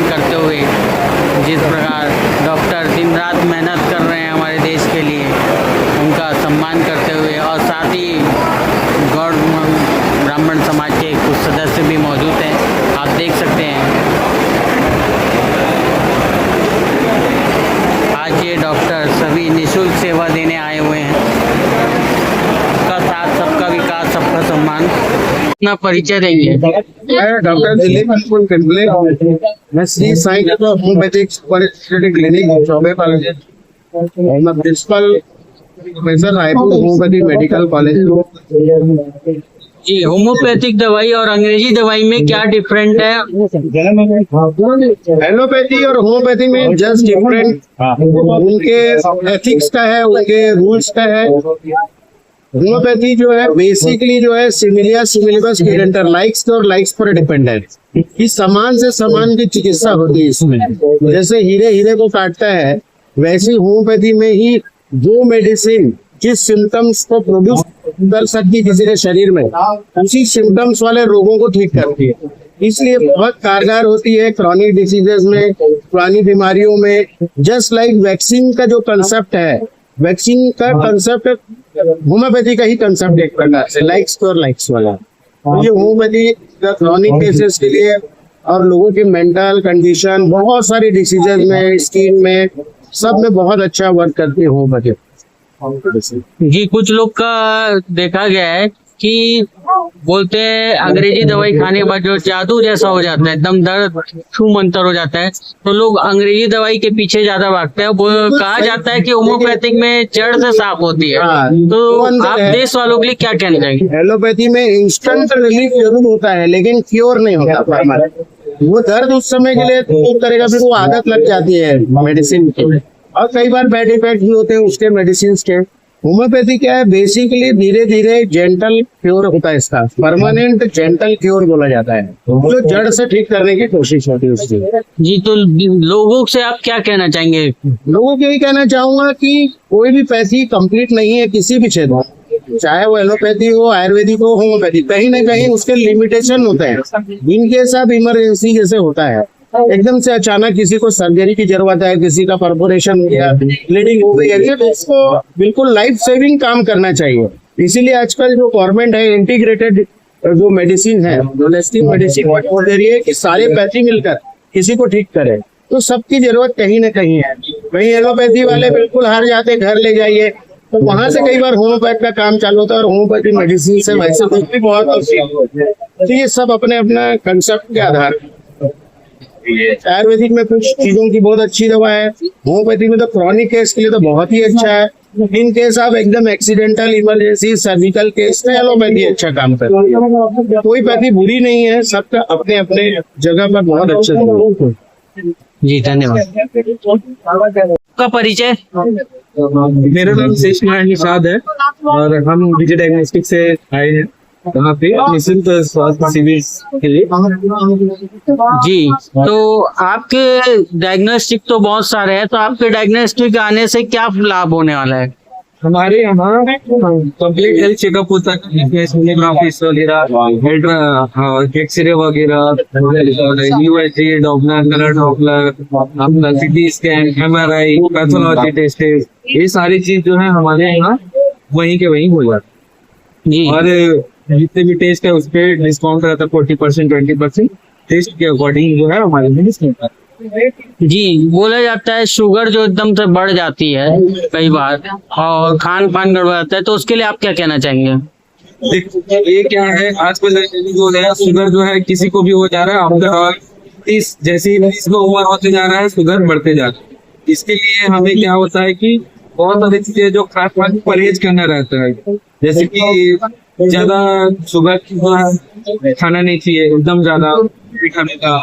सम्मान करते हुए, जिस प्रकार डॉक्टर दिन रात मेहनत कर रहे हैं हमारे देश के लिए, उनका सम्मान करते हुए, और साथ ही गौड़ ब्राह्मण समाज के कुछ सदस्य भी मौजूद हैं, आप देख सकते हैं। आज ये डॉक्टर सभी निःशुल्क सेवा देने आए हुए हैं। सबका साथ, सबका विकास, सबका सम्मान। अपना परिचय देंगे। मैं डॉक्टर दिलीप कुमार कंबले, मैं Shri Sai Kripa homoeopathic super speciality clinic Choubey college, मैं principal professor Raipur homoeopathic medical college. जी, होम्योपैथिक दवाई और अंग्रेजी दवाई में क्या डिफरेंट है? एलोपैथी और होम्योपैथी में जस्ट डिफरेंट उनके एथिक्स का है, उनके रूल्स का है। होम्योपैथी जो है बेसिकली जो है सिमिलिया सिमिलिबस क्यूरेंटर, लाइक्स और लाइक्स पर डिपेंडेंट, कि समान से समान की चिकित्सा होती है इसमें। जैसे हीरे हीरे को काटता है, वैसे होम्योपैथी में ही जो मेडिसिन जिस सिम्टम्स को प्रोड्यूस कर सकती है किसी के शरीर में, उसी सिम्टम्स वाले रोगों को ठीक करती है। इसलिए बहुत कारगर होती है क्रॉनिक डिसीजेस में, पुरानी बीमारियों में। जस्ट लाइक वैक्सीन का जो कंसेप्ट है, वैक्सीन का कंसेप्ट होम्योपैथी का ही कंसेप्ट एक प्रकार से लाइक्स और लाइक्स वाला। तो ये होम्योपैथी क्रॉनिक केसेस के लिए और लोगों की मेंटल कंडीशन, बहुत सारी डिसीजेस में, स्किन में, सब में बहुत अच्छा वर्क करती है होम्योपैथी। जी, कुछ लोग का देखा गया है कि बोलते हैं अंग्रेजी दवाई खाने के बाद जो जादू जैसा हो जाता है, एकदम दर्द छू मंतर हो जाता है, तो लोग अंग्रेजी दवाई के पीछे ज्यादा भागते हैं। वो कहा जाता है कि होम्योपैथिक में जड़ से साफ होती है। तो आप देश वालों के लिए क्या कहना चाहेंगे? एलोपैथी में इंस्टेंट रिलीफ जरूर होता है, लेकिन क्योर नहीं होता। वो दर्द उस समय के लिए ठीक करेगा, फिर वो आदत लग जाती है मेडिसिन की, और कई बार बैड इफेक्ट भी होते हैं उसके मेडिसिन के। होम्योपैथी क्या है, बेसिकली धीरे धीरे जेंटल क्योर होता है, इसका परमानेंट जेंटल क्योर बोला जाता है, जो जड़ से ठीक करने की कोशिश होती है उसकी। जी, तो लोगों से आप क्या कहना चाहेंगे? लोगों को यही कहना चाहूंगा कि कोई भी पैथी कंप्लीट नहीं है किसी भी क्षेत्र में, चाहे वो एलोपैथी हो, आयुर्वेदिक हो, होम्योपैथी, कहीं ना कहीं उसके लिमिटेशन होते हैं। इनके साथ इमरजेंसी जैसे होता है, एकदम से अचानक किसी को सर्जरी की जरूरत है, किसी का परफोरेशन हो गया, ब्लीडिंग हो गई है, तो इसको बिल्कुल लाइफ सेविंग काम करना चाहिए। इसीलिए आजकल जो गवर्नमेंट है इंटीग्रेटेड जो मेडिसिन है, होलिस्टिक मेडिसिन वो दे रही है कि सारे पैथी मिलकर किसी को ठीक करे। तो सबकी जरूरत कहीं ना कहीं है। वहीं एलोपैथी वाले बिल्कुल हार जाते, घर ले जाइए, तो वहां से कई बार होम्योपैथ का काम चालू होता है, और होम्योपैथी मेडिसिन से वैसे भी बहुत। तो ये सब अपने अपना कंसेप्ट के आधार। आयुर्वेदिक में कुछ चीजों की बहुत अच्छी दवा है, होम्योपैथी में तो क्रॉनिक केस के लिए तो बहुत ही अच्छा है। इन केस आप एकदम एक्सीडेंटल, इमरजेंसी, सर्जिकल केस में एलोपैथी अच्छा काम करती है। कोई पैथी बुरी नहीं है, सबका अपने अपने जगह पर बहुत अच्छे से। जी, धन्यवाद। का परिचय? मेरा नाम शेष नारायण निषाद है और हम विजय डायग्नोस्टिक से आए हैं यहाँ पे निःशुल्क स्वास्थ्य शिविर के लिए। जी, तो आपके डायग्नोस्टिक तो बहुत सारे हैं, तो आपके डायग्नोस्टिक आने से क्या लाभ होने वाला है? हमारे यहाँ कंप्लीट हेल्थ चेकअप होता है, सोनोग्राफी वगैरह, एक्सरे वगैरह, यूएसजी, डॉपलर, कलर डॉपलर, अपना CT scan, MRI, pathology test, ये सारी चीज जो है हमारे यहाँ वहीं के वहीं हो जाती है। और जितने भी टेस्ट है उस पर डिस्काउंट रहता है 40%, 20% टेस्ट के अकॉर्डिंग जो है हमारे में डिस्काउंट। जी, बोला जाता है शुगर जो एकदम से बढ़ जाती है कई बार, और खान पान गड़बड़ जाता है, तो उसके लिए आप क्या कहना चाहेंगे? ये क्या है, आजकल जो है शुगर जो है किसी को भी हो जा रहा है, और 30 जैसे 30 को उम्र होते जा रहा है, शुगर बढ़ते जा रहा है। इसके लिए हमें क्या होता है कि बहुत सारी चीजें जो खास बात परहेज करना रहता है, जैसे कि ज्यादा शुगर खाना नहीं चाहिए, एकदम ज्यादा खाने का।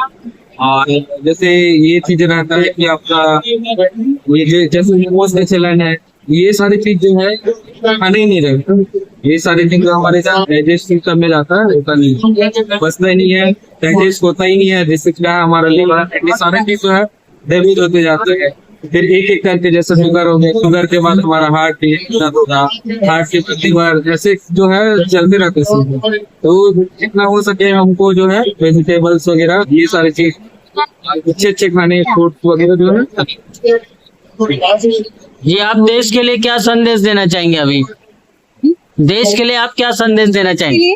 और जैसे ये चीज रहता है कि आपका ये जो जैसे मोमोज का चलन है, ये सारी चीज जो है खाने ही नहीं रहती। ये सारी चीज हमारे साथ डाइजेस्ट सिस्टम में जाता है, होता नहीं, बसता ही नहीं है, डाइजेस्ट होता ही नहीं है, जिससे क्या है हमारा लिवर, ये सारे चीज जो है डैमेज होते जाते हैं। फिर एक एक करके जैसे शुगर हो गया, शुगर के बाद हमारा हार्ट के प्रतिवार जैसे जो है चलते रहते हैं। तो जितना हो सके हमको जो है वेजिटेबल्स वगैरह ये सारी चीज अच्छे अच्छे खाने फ्रूट वगैरह जो है। जी आप देश के लिए क्या संदेश देना चाहेंगे अभी? देश के लिए आप क्या संदेश देना चाहेंगे?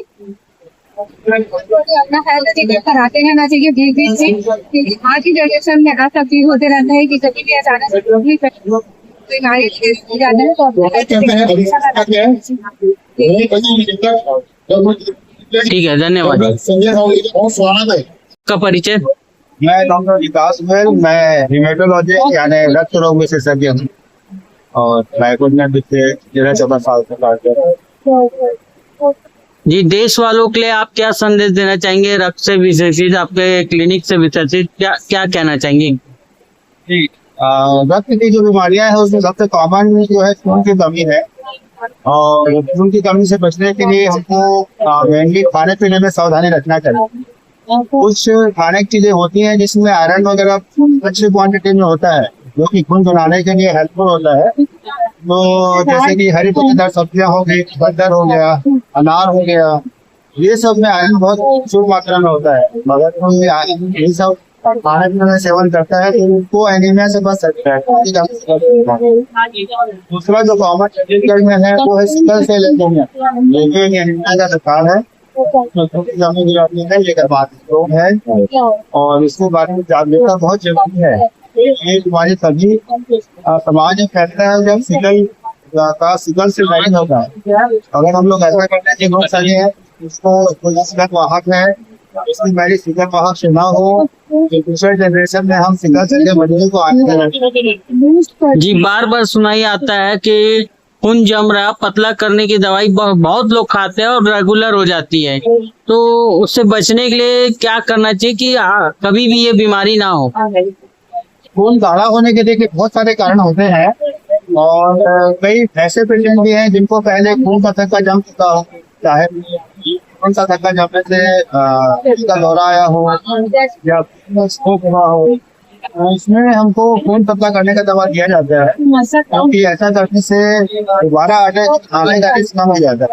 अपना हेल्थ चेकअप कराते रहना चाहिए बीच बीच में, क्योंकि आज की जनरेशन में ऐसा फील होते रहता है कि कभी भी अचानक से कोई बीमारी हो जाता है तो अपना health checkup हमेशा कराना चाहिए। ठीक है, धन्यवाद। का परिचय? मैं डॉक्टर विकास गोयल, मैं हेमेटोलॉजिस्ट यानी रक्त रोग विशेषज्ञ हूँ और रायपुर में बीते 13-14 साल से कार्य कर रहा हूँ। जी देश वालों के लिए आप क्या संदेश देना चाहेंगे? रक्त से विशेषित आपके क्लिनिक से विशेषित क्या क्या कहना चाहेंगे? जी, रक्त की जो बीमारियां हैं उसमें सबसे कॉमन जो है खून की कमी है और खून की कमी से बचने के लिए हमको मेनली खाने पीने में सावधानी रखना चाहिए। कुछ खाने की चीजें होती हैं जिसमें आयरन वगैरह अच्छी क्वांटिटी में होता है जो कि खून बनाने के लिए हेल्पफुल होता है। तो जैसे कि हरी पत्तेदार सब्जियां हो गई, बटर हो गया, अनार हो गया, ये सब में आयरन बहुत प्रचुर मात्रा में होता है। मगर कोई ये सब खाने पीने में सेवन करता है तो उनको एनीमिया से बच सकता है। दूसरा जो कॉमन छत्तीसगढ़ में है वो है सिकल सेल एनीमिया, ये भी एक एनीमिया का प्रकार है, ये रोग है और इसके बारे में जागरूकता बहुत जरूरी है। ये बीमारी तभी समाज में फैलता है जब सिकल से मरीज होता है। अगर हम लोग ऐसा करते हैं कि बहुत सारे हैं इसको सिकल वाहक है, इसकी मरीज सिकल वाहक से ना हो, दूसरे जनरेशन में हम सिकल सेल के मरीजों को आने देना। जी बार बार सुनाई आता है कि खून जम रहा, पतला करने की दवाई बहुत लोग खाते हैं और रेगुलर हो जाती है, तो उससे बचने के लिए क्या करना चाहिए कि कभी भी ये बीमारी ना हो? खून गाढ़ा होने के देखिए बहुत सारे कारण होते हैं और कई ऐसे पेशेंट भी हैं जिनको पहले खून का थक्का जम चुका हो, चाहे खून का थक्का जमने से का दौरा आया हो या स्ट्रोक हुआ हो, इसमें हमको खून पतला करने का दवा दिया जाता है क्योंकि ऐसा करने से दोबारा आने का रिस्क कम हो जाता है।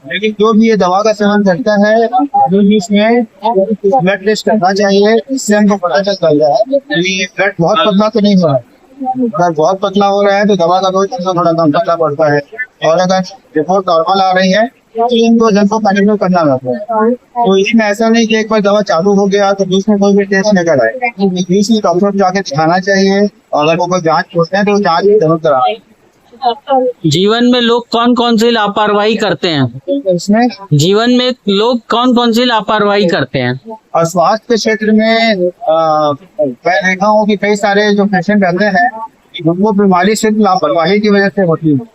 लेकिन जो भी ये दवा का सेवन करता है जो भी इसमें ब्लड टेस्ट करना चाहिए, इससे हमको पता चल जाता है कि ब्लड बहुत पतला तो नहीं हो रहा है। अगर बहुत पतला हो रहा है तो दवा का डोज थोड़ा कम पतला पड़ता है और अगर रिपोर्ट नॉर्मल आ रही है तो इनको को कंटिन्यू करना रहता है। तो इसमें ऐसा नहीं कि एक बार दवा चालू हो गया तो बीच में कोई भी टेस्ट नहीं कराए, बीच में डॉक्टर को जाके दिखाना चाहिए और अगर वो कोई जाँच पूछते हैं तो जाँच जरूर कराए। जीवन में लोग कौन कौन सी लापरवाही करते हैं? इसमें जीवन में लोग कौन कौन सी लापरवाही करते हैं? और स्वास्थ्य के क्षेत्र में मैं देखा हूँ कि कई सारे जो पेशेंट रहते हैं उनको बीमारी सिर्फ लापरवाही की वजह से होती है।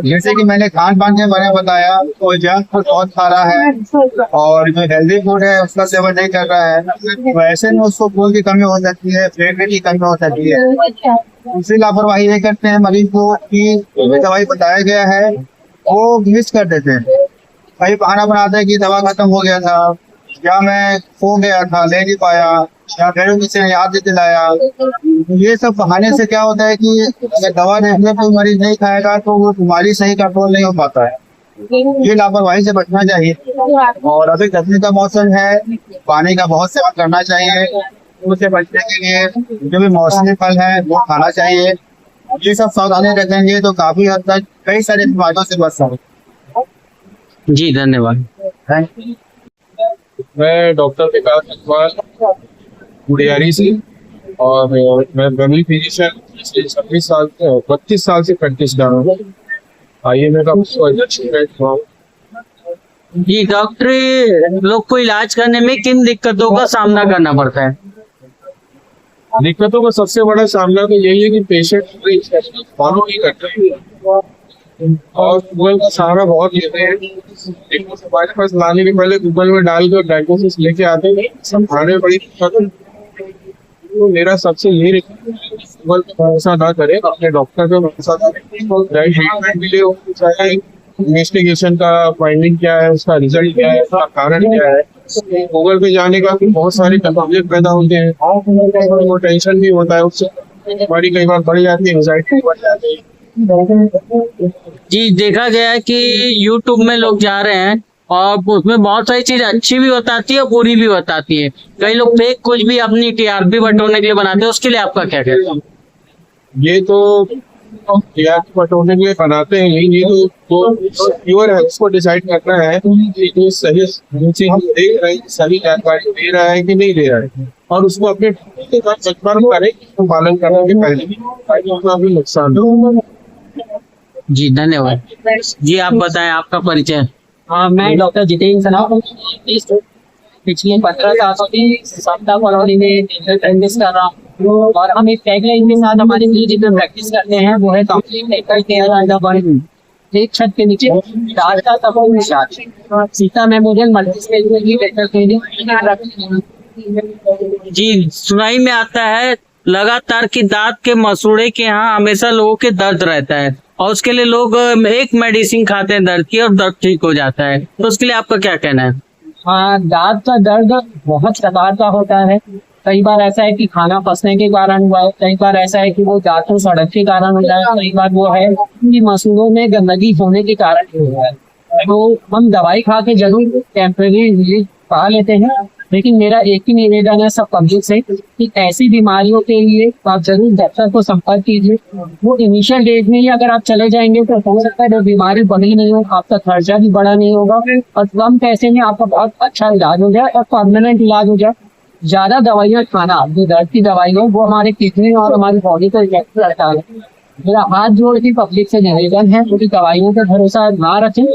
जैसे कि मैंने खान पान के बारे में बताया तो जंक फूड बहुत खा रहा है और जो हेल्दी फूड है उसका सेवन नहीं कर रहा है, वैसे में उसको खून की कमी हो सकती है, प्लेटलेट की कमी हो सकती है। दूसरी लापरवाही ये करते हैं मरीज को कि दवाई बताया गया है वो मिस कर देते हैं, कई बहाना बनाते हैं कि दवा खत्म हो गया था या मैं सो गया था ले नहीं पाया या घरों किसी ने याद नहीं दिलाया। ये सब बहाने से क्या होता है कि अगर दवा रेगुलर कोई मरीज नहीं खाएगा तो वो बीमारी सही कंट्रोल नहीं हो पाता है। ये लापरवाही से बचना चाहिए और अभी गर्मी का मौसम है, पानी का बहुत सेवन करना चाहिए। उससे बचने के लिए जो भी मौसमी फल है वो खाना चाहिए। ये सब सावधानी रखेंगे तो काफी हद तक कई सारे बीमारियों से बच सकते। जी धन्यवाद। Thank you. मैं डॉक्टर विकास अग्रवाल गुड़ियारी से और मैं फैमिली फिजिशियन पिछले 32 साल से प्रैक्टिस कर रहा हूँ। IMA का स्टूडेंट हूँ। जी डॉक्टर लोग को इलाज करने में किन दिक्कतों का सामना करना पड़ता है? दिक्कतों का सबसे बड़ा सामना तो यही है कि पेशेंट फॉलो नहीं करते और गूगल का सहारा बहुत लेते हैं। हमारे पास लाने के पहले गूगल में डाल कर डायग्नोसिस लेके आते हैं, सब खाने बड़ी दिक्कत। तो मेरा सबसे यही गूगल पर भरोसा ना करें, अपने डॉक्टर पे भरोसा करें। ट्रीटमेंट के लिए चाहे इन्वेस्टिगेशन का फाइंडिंग क्या है, उसका रिजल्ट क्या है, उसका कारण क्या है, गूगल पे जाने का बहुत सारे कंफ्यूजन पैदा होते हैं, वो टेंशन भी होता है, उससे हमारी कई बार बढ़ जाती है, एंजाइटी बढ़ जाती है। जी देखा गया है कि YouTube में लोग जा रहे हैं और उसमें बहुत सारी चीज अच्छी भी बताती है और बुरी भी बताती है। कई लोग फेक कुछ भी अपनी टीआरपी बटोरने के लिए बनाते हैं, उसके लिए आपका क्या कहना है? ये तो टीआरपी बटोरने के लिए बनाते हैं, ये तो प्योर है, उसको डिसाइड करना है कि जो सही चीज हम देख रहे हैं, सही जानकारी दे रहा है कि नहीं दे रहा है, और उसको अपने के साथ सचमार्ग करें, तो पालन करने के पहले भी ताकि उसका भी नुकसान हो। जी धन्यवाद। जी आप बताएं आपका परिचय। हाँ, मैं डॉक्टर जितेंद्र सलाह पिछले 15 सालों से समता कॉलोनी में डेंटल प्रैक्टिस कर रहा हूँ और हम एक टैगलाइन के साथ हमारे लिए जितना प्रैक्टिस करते हैं वो है complete dental care under one एक छत के नीचे डालता तक निशान Sita memorial multi speciality dental clinic. जी सुनाई में आता है लगातार कि दांत के मसूड़े के यहाँ हमेशा लोगों के दर्द रहता है और उसके लिए लोग एक मेडिसिन खाते हैं दर्द की और दर्द ठीक हो जाता है, तो उसके लिए आपका क्या कहना है? हाँ, दांत का दर्द बहुत प्रकार का होता है। कई बार ऐसा है कि खाना फंसने के कारण हुआ है, कई बार ऐसा है कि वो दांतों सड़क के कारण हुआ है, कई बार वो है कि मसूड़ों में गंदगी होने के कारण हुआ है। तो हम दवाई खा के जरूर टेम्परेरी रिलीफ पा लेते हैं, लेकिन मेरा एक ही निवेदन है सब पब्लिक से कि ऐसी बीमारियों के लिए आप जरूर डॉक्टर को संपर्क कीजिए। वो इनिशियल डेज में ही अगर आप चले जाएंगे तो हो सकता है वो बीमारी बढ़ी नहीं हो, आपका खर्चा भी बड़ा नहीं होगा और कम पैसे में आपका बहुत अच्छा इलाज हो जाए और परमानेंट इलाज हो जाए। ज्यादा दवाइयाँ खाना, जो दर्द की दवाई हो, वो हमारे किडनी और हमारी बॉडी को इफेक्ट करता है। मेरा हाथ जोड़ के पब्लिक से निवेदन है क्योंकि दवाइयों पर भरोसा ना रखें,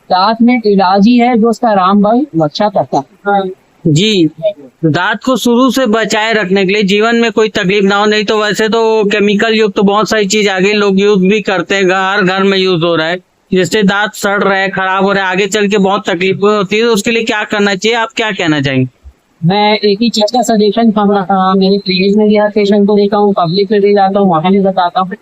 दांत में इलाज ही है जो उसका रामबाण रक्षा करता है। जी दांत को शुरू से बचाए रखने के लिए जीवन में कोई तकलीफ ना हो, नहीं तो वैसे तो केमिकल युक्त तो बहुत सारी चीज आ गई, लोग यूज भी करते हैं, हर घर में यूज हो रहा है, जिससे दांत सड़ रहे हैं, खराब हो रहे हैं, आगे चल के बहुत तकलीफ होती है। तो उसके लिए क्या करना चाहिए, आप क्या कहना चाहेंगे? मैं एक ही चीज का सजेशन मेरे क्लिनिक में भी हर पेशेंट को देता हूँ, पब्लिक में भी जाता हूँ, वहाँ भी बताता हूँ।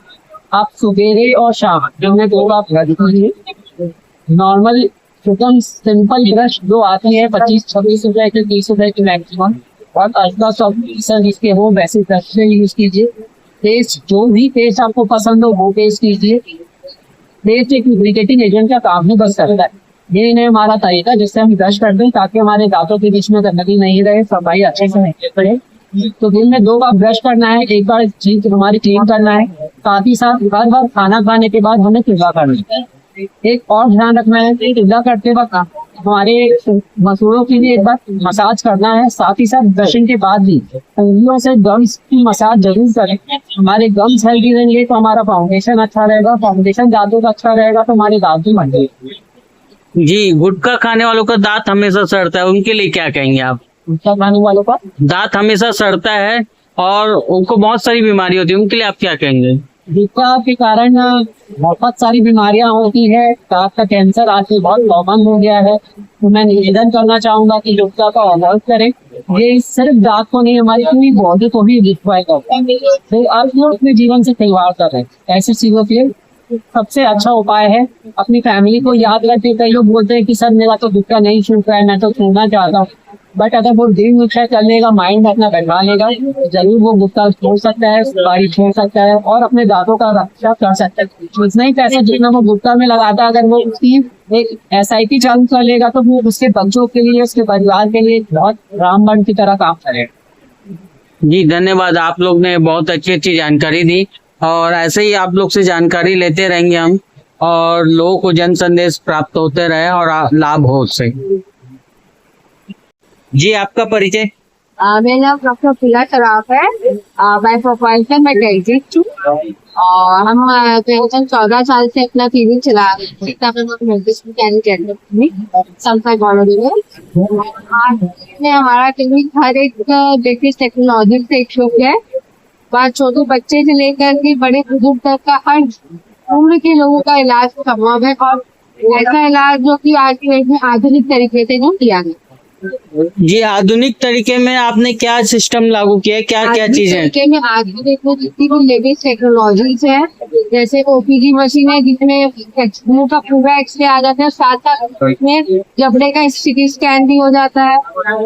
आप सुबेरे और शाम दोनों दो आप ब्रश कीजिए। नॉर्मल एकदम सिंपल ब्रश जो आती है 25-26 रुपए के 30 रुपए की मैक्सिमम, और अल्ट्रा सॉफ्ट जिसके हो वैसे ब्रश से यूज कीजिए। पेस्ट जो भी पेस्ट आपको पसंद हो वो पेस्ट कीजिए। पेस्ट एक लुब्रिकेटिंग एजेंट का काम ही बस करता है। ये नहीं हमारा तरीका जिससे हम ब्रश कर दें ताकि हमारे दांतों के बीच में गंदगी नहीं रहे, सफाई अच्छे से नहीं पड़े। तो दिन में 2 बार ब्रश करना है, एक बार जीभ हमारी क्लीन करना है, साथ ही साथ हर बार खाना खाने के बाद हमें कुल्ला करना है। एक और ध्यान रखना है कि कुल्ला करते वक्त हमारे मसूड़ों के लिए एक बार मसाज करना है, साथ ही साथ ब्रशिंग के बाद भी उंगलियों से गम्स की मसाज जरूर करें। हमारे गम्स हेल्दी रहेंगे तो हमारा फाउंडेशन अच्छा रहेगा, फाउंडेशन दांतों का अच्छा रहेगा तो हमारे दांत भी मजबूत। जी गुटखा खाने वालों का दांत हमेशा सड़ता है, उनके लिए क्या कहेंगे आप? गुटखा खाने वालों का दांत हमेशा सड़ता है और उनको बहुत सारी बीमारी होती है, उनके लिए आप क्या कहेंगे? गुटखा के कारण बहुत सारी बीमारियां होती है, दांत का कैंसर आजकल बहुत कॉमन हो गया है। तो मैं निवेदन करना चाहूंगा कि गुटखा का अवॉइड करें। ये सिर्फ दांत को नहीं, हमारी पूरी बॉडी को भी डिस्ट्रॉय करता है। तो आप लोग अपने जीवन से खिलवाड़ कर रहे हैं, ऐसी चीजों के सबसे अच्छा उपाय है अपनी फैमिली को याद रखते। कई लोग बोलते हैं कि सर मेरा तो गुटखा नहीं छूट रहा है, मैं तो छूटना चाहता हूँ, बट अगर वो दिन गुटखा कर लेगा, माइंड अपना बैठा लेगा, जरूर वो गुटखा छोड़ सकता है, सुपारी छोड़ सकता है और अपने दांतों का रक्षा कर सकता है। उतना ही पैसा जितना वो गुटखा में लगाता, अगर वो उसकी एक SIP चालू कर लेगा तो वो उसके बच्चों के लिए, उसके परिवार के लिए बहुत रामबाण की तरह काम करेगा। जी धन्यवाद, आप लोग ने बहुत अच्छी जानकारी दी और ऐसे ही आप लोग से जानकारी लेते रहेंगे हम और लोगों को जन संदेश प्राप्त होते रहे और लाभ हो उससे। जी आपका परिचय? मेरा नाम डॉक्टर प्रिया सराफ है। मैं प्रोफेसर में ग्रेजुएट हूँ और हम 14 साल से अपना क्लिनिक चला रहे हैं। हमारा क्लिनिक हर एक लेटेस्ट टेक्नोलॉजी से इक्विप्ड है। वहाँ छोटे बच्चे से लेकर के बड़े बुजुर्ग तक का हर उम्र के लोगों का इलाज संभव है और ऐसा इलाज जो कि आज के डेट में आधुनिक तरीके से जो किया गया। जी आधुनिक तरीके में आपने क्या सिस्टम लागू किया है, क्या क्या चीजें? तरीके में आधुनिक में जितनी भी लेटेस्ट टेक्नोलॉजीज है, जैसे OPG मशीन है जिसमें मुंह का पूरा एक्सरे आ जाता है, साथ साथ में जबड़े का CT स्कैन भी हो जाता है।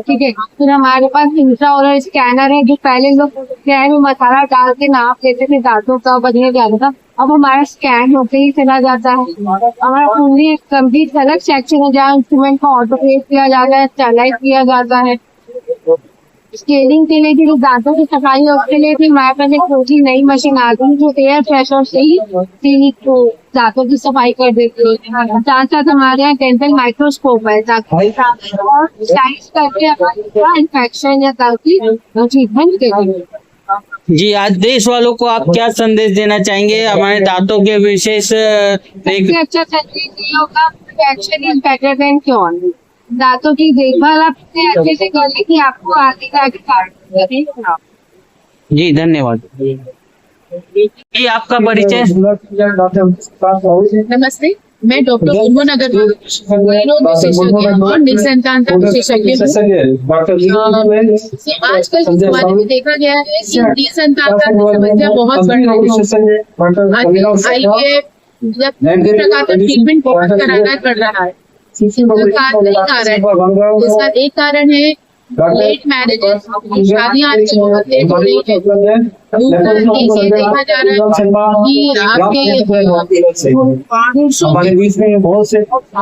ठीक है, फिर हमारे पास इंट्राओरल स्कैनर है जो पहले लोग क्या है मसाला डाल के नाप लेते थे दांतों का बदले जाता था, अब हमारा स्कैन होके ही चला जाता है। हमारा पूरी एक कंप्लीट अलग सेक्शन है जहाँ इंस्ट्रूमेंट को ऑटोक्लेव किया जाता है, स्टेलाइज किया जाता है। स्केलिंग के लिए जो दांतों की सफाई है उसके लिए भी हमारे पास एक छोटी नई मशीन आ गई जो एयर प्रेशर से ही क्लिनिक को दांतों की सफाई कर देती है। साथ साथ हमारे यहाँ डेंटल माइक्रोस्कोप है ताकि साइज करके इन्फेक्शन या ताकि ट्रीटमेंट करें। जी, आज देश वालों को आप क्या संदेश देना चाहेंगे हमारे दांतों के विशेष सबसे अच्छा संदेश ये होगा prevention is better than cure. दांतों की देखभाल आप इतने अच्छे से कर ले कि आपको आगे जाके जी धन्यवाद। जी आपका परिचय। नमस्ते, मैं डॉक्टर गुनगुन अग्रवाल विशेषज्ञ और निसंतानता विशेषज्ञ हूँ। आजकल के जमाने में देखा गया है कि निसंतानता की समस्या बहुत बढ़ रही है। जब प्रकार का ट्रीटमेंट बहुत कराना पड़ रहा है। इसका एक कारण है लेट मैरिजेस, शादियां आजकल बहुत लेट हो रही है। दूसरा ये देखा जा रहा है कि आपके पुरुषों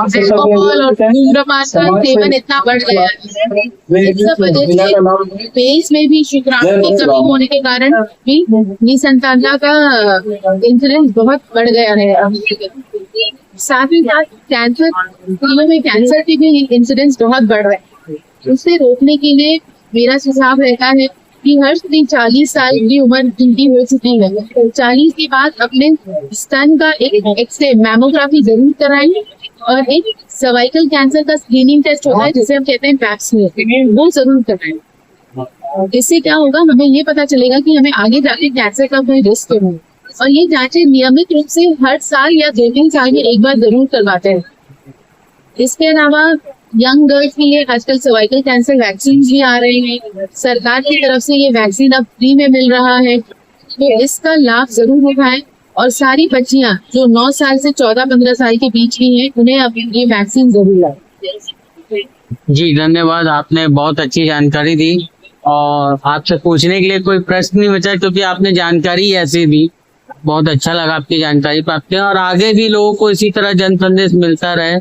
अल्कोहल और धूम्रपान का सेवन इतना बढ़ गया है। इस सब वजह से फेस में भी शुक्राणु की कमी होने के कारण भी निसंतानता का इंसिडेंस बहुत बढ़ गया है। साथ ही साथ कैंसर, स्त्रियों में कैंसर के भी इंसिडेंस बहुत बढ़ रहे हैं। उसे रोकने के लिए मेरा सुझाव रहता है कि हर स्त्री 40 साल की उम्र जिनकी हो चुकी है 40 के बाद अपने स्तन का एक एक्सरे मैमोग्राफी जरूर कराएं और एक सर्वाइकल कैंसर का स्क्रीनिंग टेस्ट होता है जिसे हम कहते हैं पैप स्मीयर, वो जरूर कराएं। इससे क्या होगा, हमें ये पता चलेगा कि हमें आगे जाके कैंसर का कोई रिस्क नहीं। और ये जांचें नियमित रूप से हर साल या 2-3 साल में एक बार जरूर करवाते हैं। इसके अलावा यंग गर्ल्स के लिए आजकल सर्वाइकल कैंसर वैक्सीन भी आ रहे हैं। सरकार की तरफ से ये वैक्सीन अब फ्री में मिल रहा है, तो इसका लाभ जरूर उठाएं। और सारी बच्चियां जो 9 साल से 14-15 साल के बीच की हैं, उन्हें अब ये वैक्सीन जरूर लगाएं। जी धन्यवाद, आपने बहुत अच्छी जानकारी दी और आपसे पूछने के लिए कोई प्रश्न नहीं बचा क्योंकि आपने जानकारी ऐसी दी। बहुत अच्छा लगा आपकी जानकारी प्राप्त की और आगे भी लोगों को इसी तरह जन संदेश मिलता रहे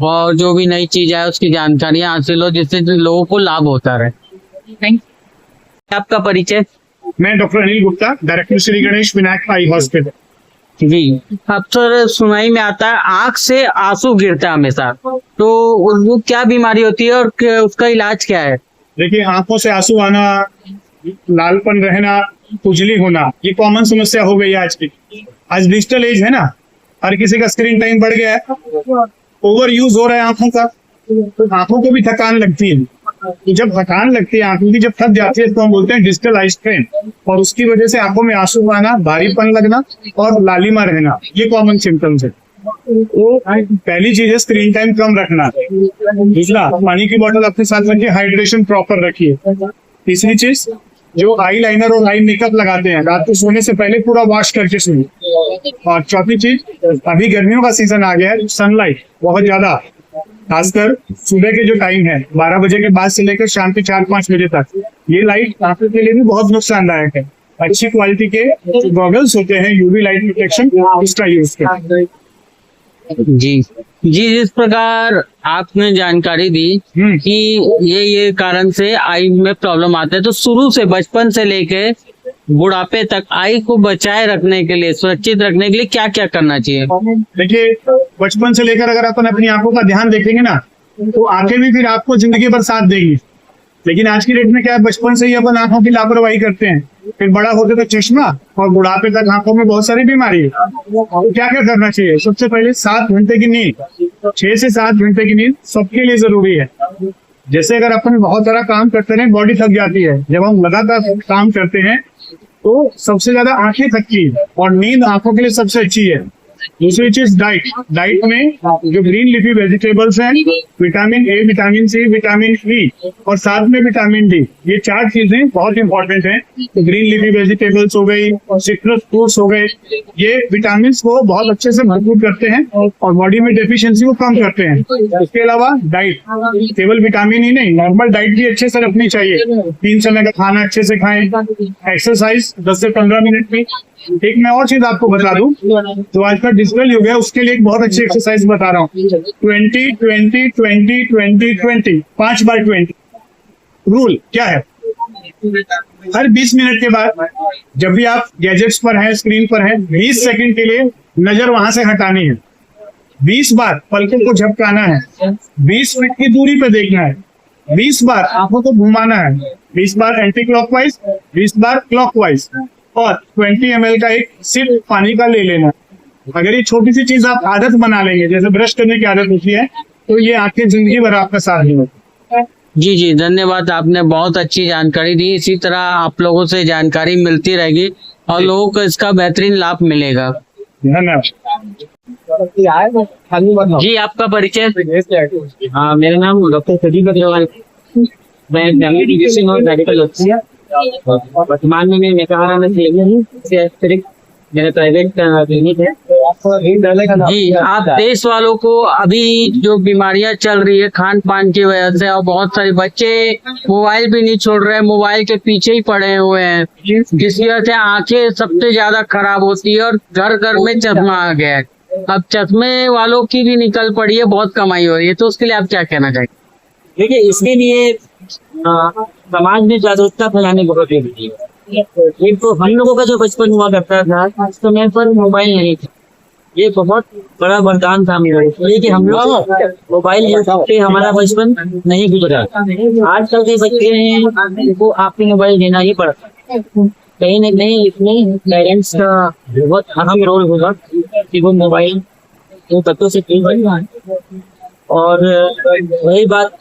और जो भी नई चीज है उसकी जानकारियां हासिल हो जिससे लोगों को लाभ होता रहे। Thank you. आपका परिचय। मैं doctor Anil Gupta, director Shri Ganesh Vinayak eye hospital. जी, अक्सर सुनाई में आता है आंख से आंसू गिरता है हमेशा, तो वो क्या बीमारी होती है और उसका इलाज क्या है? देखिए, आंखों से आंसू आना, लालपन रहना, खुजली होना, ये कॉमन समस्या हो गई है आज की। आज डिजिटल एज है ना, हर किसी का स्क्रीन टाइम बढ़ गया है, ओवर यूज हो रहा है आंखों का, आंखों को भी थकान लगती है। तो जब थकान लगती है आंखों की, जब थक जाती है तो हम बोलते हैं डिजिटल आई स्ट्रेन, और उसकी वजह से आंखों में आंसू आना, भारीपन लगना और लालिमा रहना, ये कॉमन सिम्टम्स है। पहली चीज है स्क्रीन टाइम कम रखना। दूसरा, पानी की बोतल अपने साथ रखिए, हाइड्रेशन प्रॉपर रखिए। तीसरी चीज, जो आई लाइनर और आई मेकअप लगाते हैं रात को सोने से पहले पूरा वॉश करके सोइए। और चौथी चीज, अभी गर्मियों का सीजन आ गया है, सनलाइट बहुत ज्यादा, खासकर सुबह के जो टाइम है 12 बजे के बाद से लेकर शाम के 4-5 बजे तक, ये लाइट आंखों के लिए भी बहुत नुकसानदायक है। अच्छी क्वालिटी के गॉगल्स होते हैं यूवी लाइट प्रोटेक्शन, उसका यूज करें। जी जी, जिस प्रकार आपने जानकारी दी कि ये कारण से आई में प्रॉब्लम आता है, तो शुरू से बचपन से लेके बुढ़ापे तक आई को बचाए रखने के लिए, सुरक्षित रखने के लिए क्या क्या करना चाहिए? देखिए, बचपन से लेकर अगर अपन अपनी आंखों का ध्यान देखेंगे ना, तो आंखें भी फिर आपको जिंदगी भर साथ देगी। लेकिन आज की डेट में क्या है, बचपन से ही अपन आंखों की लापरवाही करते हैं, फिर बड़ा होते तो चश्मा और बुढ़ापे तक आंखों में बहुत सारी बीमारी है। तो क्या क्या करना चाहिए? सबसे पहले 7 घंटे की नींद, 6 से 7 घंटे की नींद सबके लिए जरूरी है। जैसे अगर अपन बहुत सारा काम करते हैं, बॉडी थक जाती है, जब हम लगातार काम करते हैं तो सबसे ज्यादा आंखें थकती है और नींद आंखों के लिए सबसे अच्छी है। दूसरी चीज डाइट में जो ग्रीन लीफी वेजिटेबल्स हैं, vitamin A, vitamin C, vitamin E और साथ में विटामिन डी, ये 4 चीजें बहुत इंपॉर्टेंट हैं। तो ग्रीन लीफी वेजिटेबल्स हो गई और सिट्रस फ्रूट्स हो गए, ये विटामिन को बहुत अच्छे से भरपूर करते हैं और बॉडी में डेफिशिएंसी को कम करते हैं। इसके अलावा डाइट, केवल विटामिन ही नहीं, नॉर्मल डाइट भी अच्छे से रखनी चाहिए। 3 समय का खाना अच्छे से खाएं, एक्सरसाइज 10 से 15 मिनट में, एक मैं और चीज आपको बता दूं, तो आज का डिजिटल युग है, उसके लिए एक बहुत अच्छी एक्सरसाइज बता रहा हूँ। 20-20-20-20-20 5 बार 20 रूल क्या है? हर 20 मिनट के बाद जब भी आप गैजेट्स पर हैं, स्क्रीन पर हैं, 20 सेकंड के लिए नजर वहां से हटानी है। 20 बार पलकों को झपकाना है, 20 फीट की दूरी पे देखना है, 20 बार आंखों को घुमाना है, 20 बार एंटी क्लॉकवाइज, 20 बार क्लॉकवाइज, और 20 ml का एक सिप पानी का ले लेना। अगर ये छोटी सी चीज आप आदत बना लेंगे, जैसे ब्रश करने की आदत होती है, तो ये आपकी जिंदगी भर आपका साथ देगा। जी जी, धन्यवाद, आपने बहुत अच्छी जानकारी दी। इसी तरह आप लोगों से जानकारी मिलती रहेगी और लोगों को इसका बेहतरीन लाभ मिलेगा। धन्यवाद। जी, आपका परिचय? हाँ, मेरा नाम डॉक्टर प्रदीप अग्रवाल, मैं फैमिली डिविजन और मेडिकल ऑफिसर। वर्तमान में मैं मेकाहारा में से अतिरिक्त मेरा प्राइवेट क्लिनिक है। जी, आप देश वालों को अभी जो बीमारियां चल रही है खान पान की वजह से, और बहुत सारे बच्चे मोबाइल भी नहीं छोड़ रहे, मोबाइल के पीछे ही पड़े हुए हैं, जिसकी वजह से आंखें सबसे ज्यादा खराब होती है और घर घर में चश्मा आ गया है। अब चश्मे वालों की भी निकल पड़ी है, बहुत कमाई हो रही है, तो उसके लिए आप क्या कहना चाहेंगे? देखिए, इसके लिए समाज में जागरूकता फैलाने बहुत जरूरी है। एक तो हम लोगों का जो बचपन हुआ करता था, उस समय पर मोबाइल नहीं था, ये बहुत बड़ा वरदान था मेरे लिए कि हम लोग मोबाइल से हमारा बचपन नहीं गुजरा। आजकल के बच्चे हैं, उनको आपको मोबाइल देना ही पड़ता है। कहीं न कहीं इसमें पेरेंट्स का बहुत अहम रोल होगा कि वो मोबाइल उन तत्वों से दूर रखें। और वही बात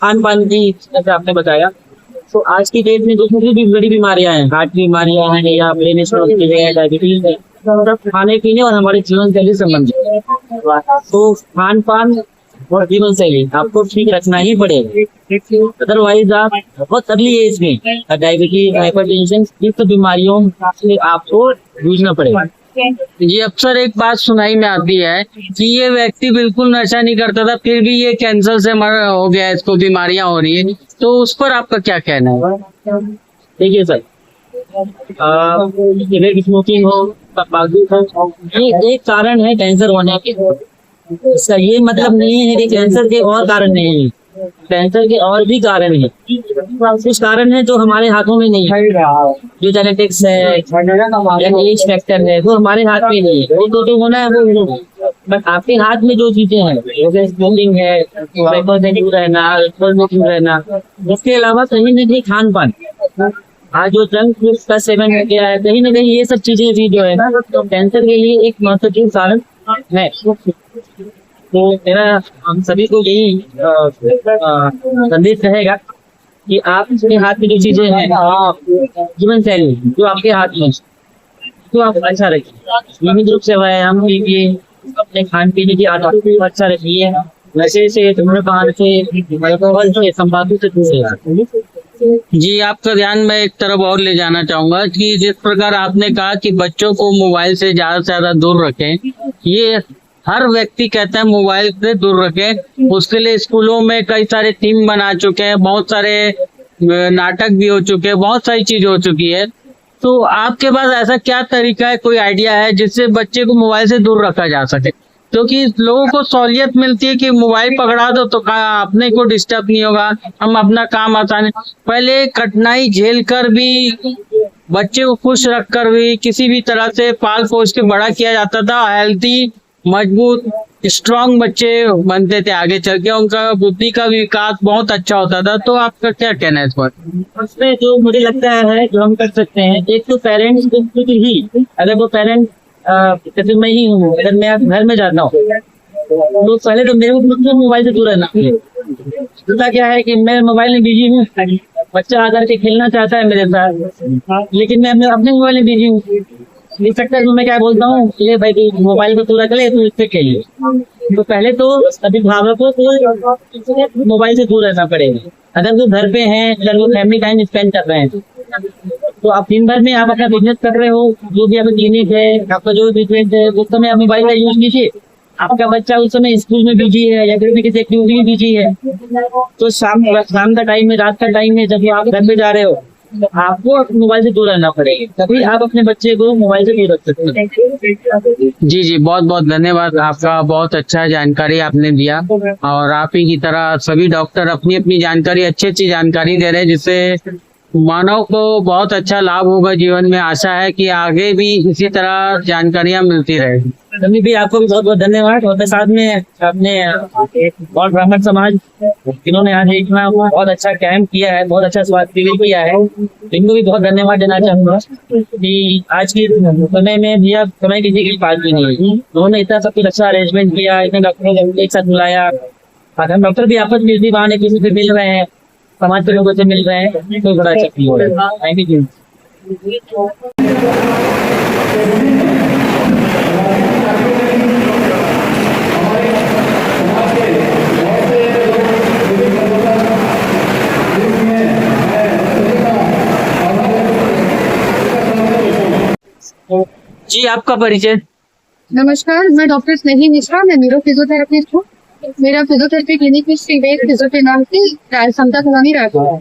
खान पान की, जैसे आपने बताया, तो आज की डेट में जितनी भी बड़ी बीमारियां हैं, हार्ट की बीमारियां हैं या ब्रेन स्ट्रोक है, डायबिटीज है, सब खाने पीने और हमारे जीवन शैली संबंधित है। तो खान पान और जीवन शैली आपको ठीक रखना ही पड़ेगा, अदरवाइज आप बहुत अर्ली एज में डायबिटीज, हाइपरटेंशन, ये सब बीमारियों से आपको जूझना पड़ेगा। ये अक्सर एक बात सुनाई में आती है कि ये व्यक्ति बिल्कुल नशा नहीं करता था, फिर भी ये कैंसर से मर हो गया, इसको बीमारियां हो रही है, तो उस पर आपका क्या कहना है? देखिए सर, स्मोकिंग हो, तंबाकू हो, ये एक कारण है कैंसर होने के। इसका ये मतलब नहीं है कि कैंसर के और कारण नहीं है, कैंसर के और भी कारण है। कुछ कारण है जो हमारे हाथों में नहीं है, जो जेनेटिक्स है या एज फैक्टर है, वो हमारे हाथ में नहीं है। वो तो होना है, वो बट आपके हाथ में जो चीजें हैं, जैसे स्मोकिंग है, दूर रहना, अल्कोहल में दूर रहना, उसके अलावा कहीं न कहीं खान पान, आज जो जंक फूड का सेवन हो गया है, कहीं ना कहीं ये सब चीजें भी जो है ना, तो कैंसर के लिए एक महत्वपूर्ण कारण है। तो मेरा हम सभी को यही संदेश रहेगा कि आप अपने हाथ में जो चीजें हैं, जीवन शैली जो आपके हाथ में, तो आप अच्छा रखिए, नियमित रूप से व्यायाम कीजिए, अपने खान पीने की आदत को अच्छा रखिए, नशे से, धूम्रपान से, अल्कोहल से, तंबाकू से दूर। जी, आपका ध्यान मैं एक तरफ और ले जाना चाहूंगा कि जिस प्रकार आपने कहा कि बच्चों को मोबाइल से ज्यादा से ज्यादा दूर रखें, ये हर व्यक्ति कहता है मोबाइल से दूर रखें। उसके लिए स्कूलों में कई सारे थीम बना चुके हैं, बहुत सारे नाटक भी हो चुके हैं, बहुत सारी चीज हो चुकी है। तो आपके पास ऐसा क्या तरीका है, कोई आइडिया है जिससे बच्चे को मोबाइल से दूर रखा जा सके? क्योंकि लोगों को सहूलियत मिलती है कि मोबाइल पकड़ा दो तो अपने को डिस्टर्ब नहीं होगा, हम अपना काम आसान। पहले कठिनाई झेल कर भी, बच्चे को खुश रखकर भी किसी भी तरह से पाल पोस के बड़ा किया जाता था, हेल्थी, मजबूत, स्ट्रांग बच्चे बनते थे, आगे चल के उनका बुद्धि का विकास बहुत अच्छा होता था। तो आपका क्या कहना है इस पर? उसमें जो मुझे लगता है जो हम कर सकते हैं, एक तो पेरेंट्स को खुद ही, अगर वो पेरेंट जैसे मैं ही हूँ, अगर मैं घर में जाता हूँ तो पहले तो मेरे को मोबाइल से दूर रहना। दूसरा क्या है कि मैं मोबाइल में बिजी हूँ, बच्चा आकर के खेलना चाहता है मेरे साथ, लेकिन मैं अपने मोबाइल में बिजी हूँ। इस चक्कर में मैं क्या बोलता हूँ, ये भाई मोबाइल को दूर रख ले, तू इससे खेलिए। तो पहले तो अभिभावकों को मोबाइल से दूर रहना पड़ेगा। अगर वो घर पे हैं, अगर वो फैमिली टाइम स्पेंड कर रहे हैं, तो आप दिन भर में आप अपना बिजनेस कर रहे हो, जो भी आपका क्लिनिक है, आपका जो भी बिजनेस है, उस समय आप मोबाइल का यूज कीजिए। आपका बच्चा उस समय स्कूल में बिजी है या फिर किसी एक्टिविटी में बिजी है, तो शाम का टाइम में, रात का टाइम में जब आप घर पे जा रहे हो, आपको मोबाइल से दूर रहना पड़ेगा, तभी आप अपने बच्चे को मोबाइल से दूर रख सकते हैं। जी जी, बहुत बहुत धन्यवाद आपका, बहुत अच्छा जानकारी आपने दिया। और आप ही की तरह सभी डॉक्टर अपनी अपनी जानकारी, अच्छी अच्छी जानकारी दे रहे हैं, जिससे मानव को बहुत अच्छा लाभ होगा जीवन में। आशा है कि आगे भी इसी तरह जानकारियां मिलती रहेगी। रवि भी आपको भी बहुत बहुत धन्यवाद, और साथ में अपने एक और ब्राह्मण समाज जिन्होंने आज इतना बहुत अच्छा कैंप किया है, बहुत अच्छा स्वास्थ्य शिविर किया है, इनको भी बहुत धन्यवाद देना चाहूंगा कि आज के समय में भी अब समय किसी की पास भी नहीं है। उन्होंने इतना सब कुछ अच्छा अरेंजमेंट किया, इतने डॉक्टरों को एक साथ बुलाया, आज हम डॉक्टर भी आपस में इसी बहाने किसी से मिल रहे हैं, समाज के लोगों से मिल रहे हैं, तो बड़ा अच्छा फील हो रहा है। Thank you. जी, आपका परिचय। नमस्कार, मैं डॉक्टर स्नेही मिश्रा, मैं न्यूरो फिजियोथेरेपिस्ट हूँ। मेरा फिजियोथेरेपी क्लिनिक में श्री वेद फिजियोथेरेपी नाम से समता कॉलोनी रायपुर है।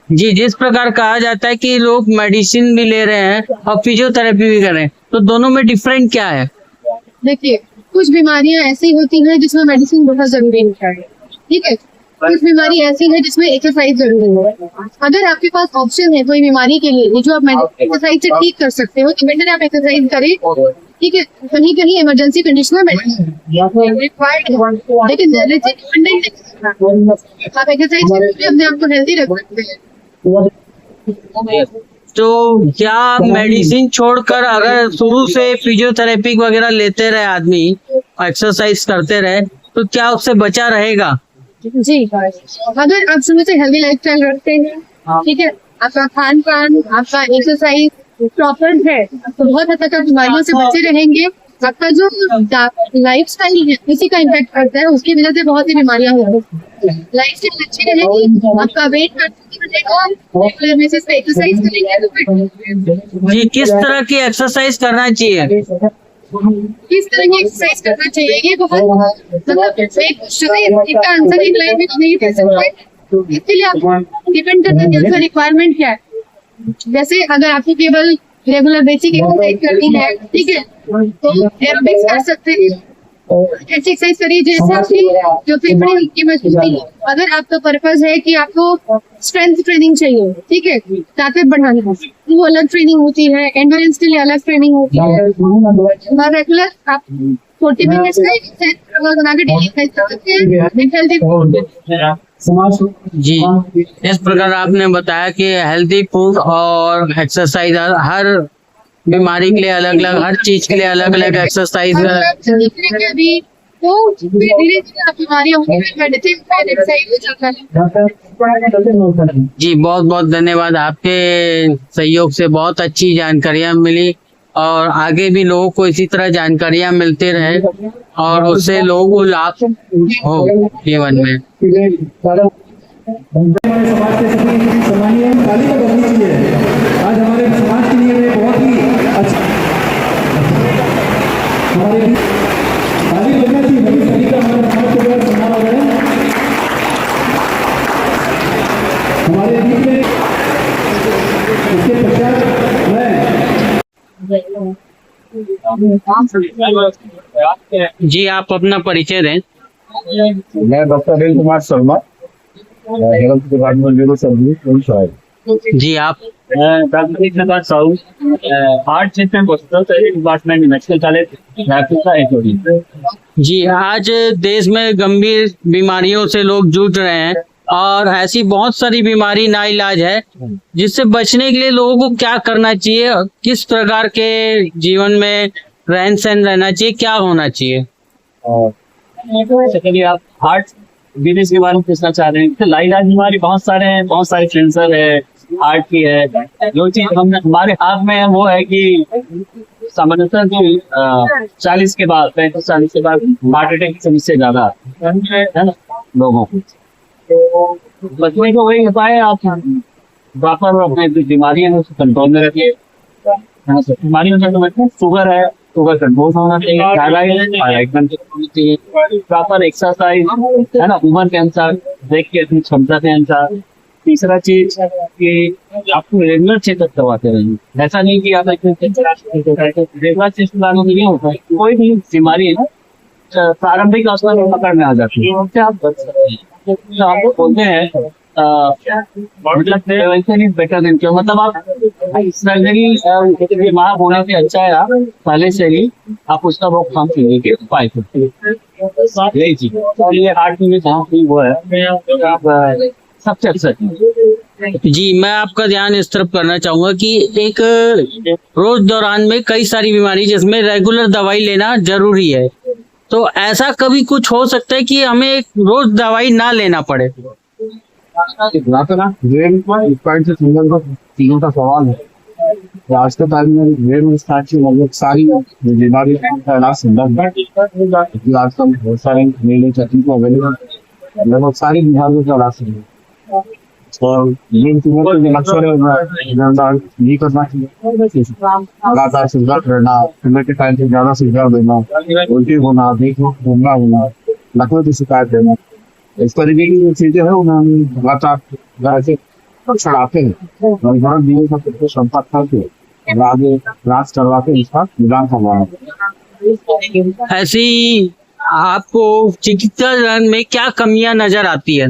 जी, जिस प्रकार कहा जाता है कि लोग मेडिसिन भी ले रहे हैं और फिजियोथेरेपी भी कर रहे हैं, तो दोनों में डिफरेंट क्या है? देखिए, कुछ बीमारियां ऐसी होती हैं जिसमें मेडिसिन बहुत जरूरी होता है, ठीक है। कुछ बीमारी ऐसी है जिसमें एक्सरसाइज जरूरी है। अगर आपके पास ऑप्शन है कोई बीमारी के लिए जो आप एक्सरसाइज से ठीक कर सकते हो, तो बेटर आप एक्सरसाइज करें, ठीक है। कहीं कहीं इमरजेंसी कंडीशन में मेडिसिन लेकिन आप एक्सरसाइज करके अपने आप को हेल्दी रख सकते हैं। तो क्या मेडिसिन छोड़कर अगर शुरू से फिजियोथेरेपी वगैरह लेते रहे आदमी, एक्सरसाइज करते रहे, तो क्या उससे बचा रहेगा? जी, अगर आप शुरू से हेल्दी लाइफस्टाइल रखते हैं, ठीक है, आपका खान पान, आपका एक्सरसाइज प्रॉपर है, तो बहुत हद तक आप बीमारियों से बचे रहेंगे। आपका जो लाइफस्टाइल है इसी का इम्पैक्ट करता है, उसकी वजह से बहुत सी बीमारियां होती हैं। लाइफस्टाइल अच्छी रहेगी, आपका वेट कंट्रोल रहेगा, रेगुलर बेसिस पे एक्सरसाइज करेंगे। जी, किस तरह की एक्सरसाइज करना चाहिए? किस तरह की एक्सरसाइज करना चाहिए, ये बहुत मतलब इसका आंसर एक लाइन में नहीं दे सकते। इसके लिए आप डिपेंड करता है कि आपका रिक्वायरमेंट क्या है। जैसे अगर आपको केवल रेगुलर बेसिक एक्सरसाइज करनी है, ठीक है, तो एरोबिक्स कर सकते हैं। ऐसी एक्सरसाइज करिए जैसे आपकी जो फेफड़े की मजबूती है। अगर आपका पर्पज है कि आपको स्ट्रेंथ ट्रेनिंग चाहिए, ठीक है, ताकत बढ़ानी है, वो अलग ट्रेनिंग होती है। एंडोरेंस के लिए अलग ट्रेनिंग होती है। रेगुलर आप 40 मिनट्स का एक्सरसाइज बना के डेली एक्सरसाइज कर सकते हैं। हेल्दी जी, इस प्रकार आपने बताया कि हेल्दी फूड और एक्सरसाइज हर बीमारी के लिए अलग अलग, हर चीज के लिए अलग अलग एक्सरसाइज है। अभी तो धीरे धीरे आप बीमारियों को मेडिसिन एक्सरसाइज चलता है। जी, बहुत बहुत धन्यवाद, आपके सहयोग से बहुत अच्छी जानकारियां मिली, और आगे भी लोगों को इसी तरह जानकारियां मिलते रहे और उससे लोगों को लाभ हो जीवन में। समाज के सभी सम्मानीय तालिका बजनी चाहिए। आज हमारे समाज के लिए बहुत ही अच्छा हमारे ताली बजना चाहिए। बड़ी तालिका हमारे समाज के द्वारा सम्मान हो रहा है। हमारे बीच में इसके पश्चात जी, आप अपना परिचय दें। मैं doctor Anil Kumar Sharma, health department bureau service. जी, आप हार्ट ट्रीटमेंट डिपार्टमेंट में मेडिकल कॉलेज। जी, आज देश में गंभीर बीमारियों से लोग जूझ रहे हैं, और ऐसी बहुत सारी बीमारी नाइलाज है, जिससे बचने के लिए लोगों को क्या करना चाहिए, किस प्रकार के जीवन में रहन सहन रहना चाहिए, क्या होना चाहिए? आप हार्ट बिजनेस के बारे में पूछना चाह रहे हैं? तो लाइलाज बीमारी बहुत सारे हैं, बहुत सारे कैंसर है, हार्ट की है। जो चीज हमारे हाथ में है वो है कि सामान्यतः जो 40 के बाद 35-40 के बाद हार्ट अटैक की समस्या ज्यादा है ना लोगों को। तो बचने को वही उपाय है, आप प्रॉपर अपने जो बीमारी है उसको कंट्रोल में रखिए। बीमारी में शुगर है, शुगर कंट्रोल होना चाहिए, थायराइड होनी चाहिए, प्रॉपर एक्सरसाइज है ना, उम्र के अनुसार देख के अपनी क्षमता के अनुसार तीसरा चीज कि आपको रेगुलर चेकअप करवाते रहिए। ऐसा नहीं कि आप रेगुलर चेकअप कराने के लिए होता है, कोई भी बीमारी है ना प्रारंभिक अवस्था में पकड़ में आ जाती है, उससे आप बच सकते हैं। तो आप लोग बोलते हैं मतलब prevention is better than cure, मतलब आप सर्जरी बीमार होने से अच्छा है आप पहले से ही आप उसका रोकथाम करने के उपाय करते हैं। यही चीज ये हार्ट में जहाँ भी वो है आप सबसे अच्छा है। जी, मैं आपका ध्यान इस तरफ करना चाहूंगा कि एक रोज दौरान में कई सारी बीमारी जिसमें रेगुलर दवाई लेना जरूरी है, तो ऐसा कभी कुछ हो सकता है कि हमें रोज दवाई ना लेना पड़े? तीनों का सवाल है। तो आज के टाइम में ब्रेन में स्टार्ट की लगभग सारी बीमारी का इलाज संभव है, क्योंकि आजकल बहुत सारे नई तकनीक अवेलेबल, लगभग सारी बीमारियों का इलाज संभव है। और ब्रेन ट्यूमर के लक्षण नहीं करना चाहिए, लगातार सुधार करना, सुबह के टाइम से ज्यादा सुधार देना, उल्टी होना, घूमना होना, लकड़ों की शिकायत देना, इस तरीके की जो चीजें हैं उन्हें लगातार घर से छड़ाते हैं और घर दिए का संपर्क करके आगे जांच करवा के इसका निदान करवाना। ऐसी आपको चिकित्सा में क्या कमियां नजर आती है?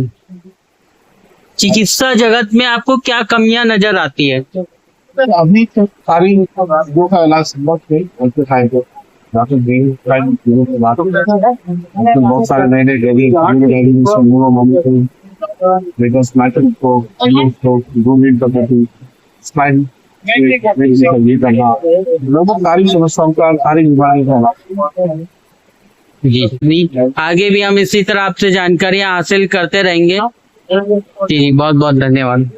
चिकित्सा जगत में आपको क्या कमियां नजर आती है? अभी तक सारी रोगों का इलाज संभव है। उनके टाइम पे बहुत सारे नए नए लगभग सारी समस्याओं का सारी बीमारी का जी, आगे भी हम इसी तरह आपसे जानकारियां हासिल करते रहेंगे। जी, बहुत बहुत धन्यवाद।